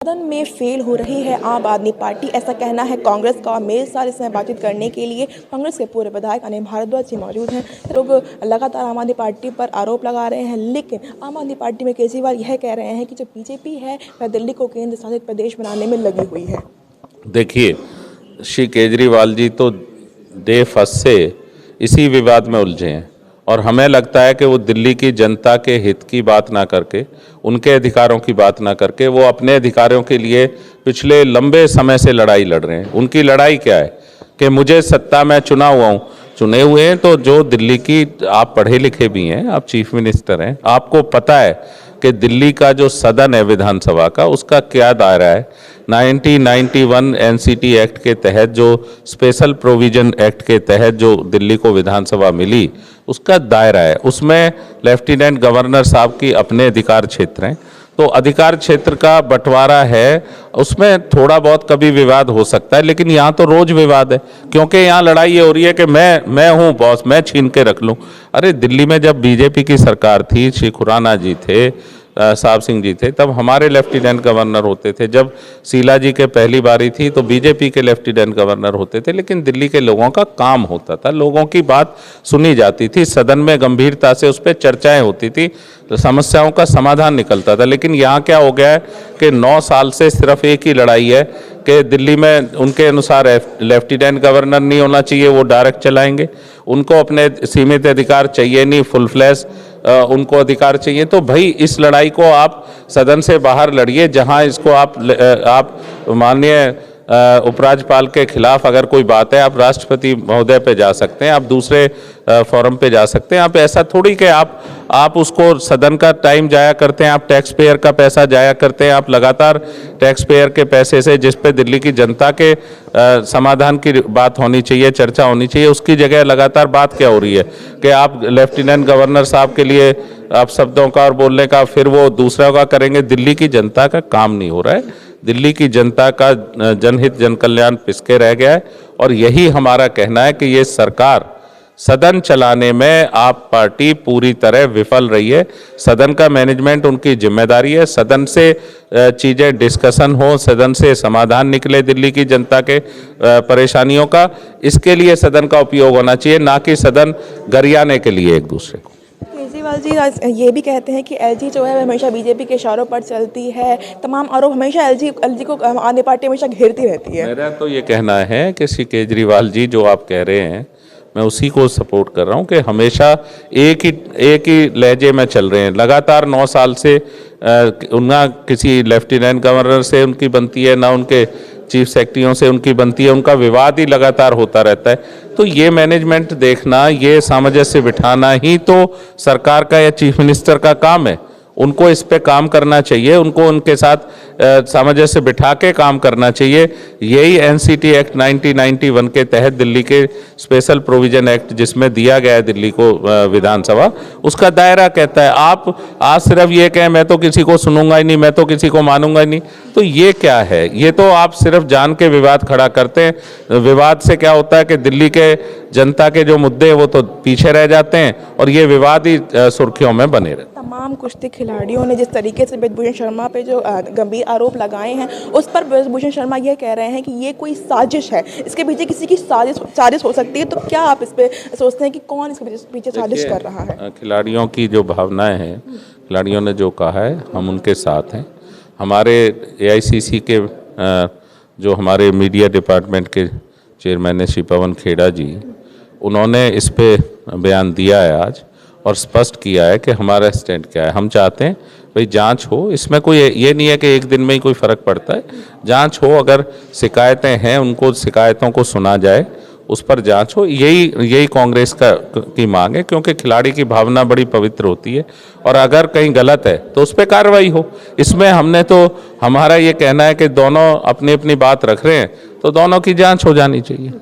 सदन में फेल हो रही है आम आदमी पार्टी, ऐसा कहना है कांग्रेस का। मेरे साथ इसमें बातचीत करने के लिए कांग्रेस के पूर्व विधायक अनिल भारद्वाज जी मौजूद हैं। लोग लगातार आम आदमी पार्टी पर आरोप लगा रहे हैं, लेकिन आम आदमी पार्टी में केजरीवाल यह कह रहे हैं कि जो बीजेपी है वह दिल्ली को केंद्र शासित प्रदेश बनाने में लगी हुई है। देखिए, श्री केजरीवाल जी तो डे फर्स्ट से इसी विवाद में उलझे हैं और हमें लगता है कि वो दिल्ली की जनता के हित की बात ना करके, उनके अधिकारों की बात ना करके, वो अपने अधिकारों के लिए पिछले लंबे समय से लड़ाई लड़ रहे हैं। उनकी लड़ाई क्या है कि मुझे सत्ता में चुना हुआ हूँ, चुने हुए हैं तो जो दिल्ली की, आप पढ़े लिखे भी हैं, आप चीफ मिनिस्टर हैं, आपको पता है कि दिल्ली का जो सदन है विधानसभा का, उसका क्या दायरा है। 1991 एनसीटी एक्ट के तहत, जो स्पेशल प्रोविजन एक्ट के तहत जो दिल्ली को विधानसभा मिली, उसका दायरा है। उसमें लेफ्टिनेंट गवर्नर साहब की अपने अधिकार क्षेत्र हैं, तो अधिकार क्षेत्र का बंटवारा है, उसमें थोड़ा बहुत कभी विवाद हो सकता है, लेकिन यहाँ तो रोज विवाद है, क्योंकि यहाँ लड़ाई ये हो रही है कि मैं हूँ बॉस, मैं छीन के रख लूँ। अरे दिल्ली में जब बीजेपी की सरकार थी, श्री खुराना जी थे, साहब सिंह जी थे, तब हमारे लेफ्टिनेंट गवर्नर होते थे। जब शीला जी के पहली बारी थी तो बीजेपी के लेफ्टिनेंट गवर्नर होते थे, लेकिन दिल्ली के लोगों का काम होता था, लोगों की बात सुनी जाती थी, सदन में गंभीरता से उस पर चर्चाएं होती थी, तो समस्याओं का समाधान निकलता था। लेकिन यहाँ क्या हो गया है कि 9 साल से सिर्फ एक ही लड़ाई है कि दिल्ली में उनके अनुसार लेफ्टिनेंट गवर्नर नहीं होना चाहिए, वो डायरेक्ट चलाएंगे, उनको अपने सीमित अधिकार चाहिए नहीं, फुल फ्लैश उनको अधिकार चाहिए। तो भाई इस लड़ाई को आप सदन से बाहर लड़िए, जहां इसको आप माननीय उपराज्यपाल के खिलाफ अगर कोई बात है, आप राष्ट्रपति महोदय पे जा सकते हैं, आप दूसरे फोरम पे जा सकते हैं। आप ऐसा थोड़ी कि आप उसको, सदन का टाइम जाया करते हैं, आप टैक्स पेयर का पैसा जाया करते हैं, आप लगातार टैक्स पेयर के पैसे से, जिस पे दिल्ली की जनता के समाधान की बात होनी चाहिए, चर्चा होनी चाहिए, उसकी जगह लगातार बात क्या हो रही है कि आप लेफ्टिनेंट गवर्नर साहब के लिए आप शब्दों का और बोलने का, फिर वो दूसरा का करेंगे। दिल्ली की जनता का काम नहीं हो रहा है, दिल्ली की जनता का जनहित जन कल्याण पिसके रह गया है। और यही हमारा कहना है कि ये सरकार सदन चलाने में आप पार्टी पूरी तरह विफल रही है। सदन का मैनेजमेंट उनकी जिम्मेदारी है, सदन से चीज़ें डिस्कशन हो, सदन से समाधान निकले दिल्ली की जनता के परेशानियों का, इसके लिए सदन का उपयोग होना चाहिए, ना कि सदन गरियाने के लिए एक दूसरे को। केजरीवाल जी ये भी कहते हैं कि एलजी जो है हमेशा बीजेपी के इशारों पर चलती है, तमाम आरोप हमेशा एलजी को आने पार्टी हमेशा घेरती रहती है। मेरा तो ये कहना है कि श्री केजरीवाल जी जो आप कह रहे हैं, मैं उसी को सपोर्ट कर रहा हूँ कि हमेशा एक ही लहजे में चल रहे हैं। लगातार 9 साल से ना किसी लेफ्टिनेंट गवर्नर से उनकी बनती है, ना उनके चीफ सेक्रेटरियों से उनकी बनती है, उनका विवाद ही लगातार होता रहता है। तो ये मैनेजमेंट देखना, ये सामंजस्य बिठाना ही तो सरकार का या चीफ मिनिस्टर का काम है। उनको इस पे काम करना चाहिए, उनको उनके साथ सामंजस्य बिठा के काम करना चाहिए। यही एनसीटी एक्ट 1991 के तहत दिल्ली के स्पेशल प्रोविजन एक्ट, जिसमें दिया गया है दिल्ली को विधानसभा, उसका दायरा कहता है। आप आज सिर्फ ये कहें मैं तो किसी को सुनूंगा ही नहीं, मैं तो किसी को मानूंगा ही नहीं, तो ये क्या है? ये तो आप सिर्फ जान के विवाद खड़ा करते हैं। विवाद से क्या होता है कि दिल्ली के जनता के जो मुद्दे हैं वो तो पीछे रह जाते हैं और ये विवाद ही सुर्खियों में बने रहते हैं। तमाम कुश्ती खिलाड़ियों ने जिस तरीके से ब्रिजभूषण शर्मा पे जो गंभीर आरोप लगाए हैं, उस पर ब्रिजभूषण शर्मा यह कह रहे हैं कि ये कोई साजिश है, इसके पीछे किसी की साजिश हो सकती है। तो क्या आप इस पे सोचते हैं कि कौन इसके पीछे साजिश कर रहा है? खिलाड़ियों की जो भावनाएं हैं, खिलाड़ियों ने जो कहा है, हम उनके साथ हैं। हमारे एआईसीसी के जो हमारे मीडिया डिपार्टमेंट के चेयरमैन है श्री पवन खेड़ा जी, उन्होंने इस पे बयान दिया है आज और स्पष्ट किया है कि हमारा स्टैंड क्या है। हम चाहते हैं भाई जांच हो, इसमें कोई ये नहीं है कि एक दिन में ही कोई फ़र्क पड़ता है। जांच हो, अगर शिकायतें हैं उनको शिकायतों को सुना जाए, उस पर जांच हो, यही कांग्रेस की मांग है, क्योंकि खिलाड़ी की भावना बड़ी पवित्र होती है और अगर कहीं गलत है तो उस पर कार्रवाई हो। इसमें हमारा ये कहना है कि दोनों अपनी अपनी बात रख रहे हैं तो दोनों की जांच हो जानी चाहिए।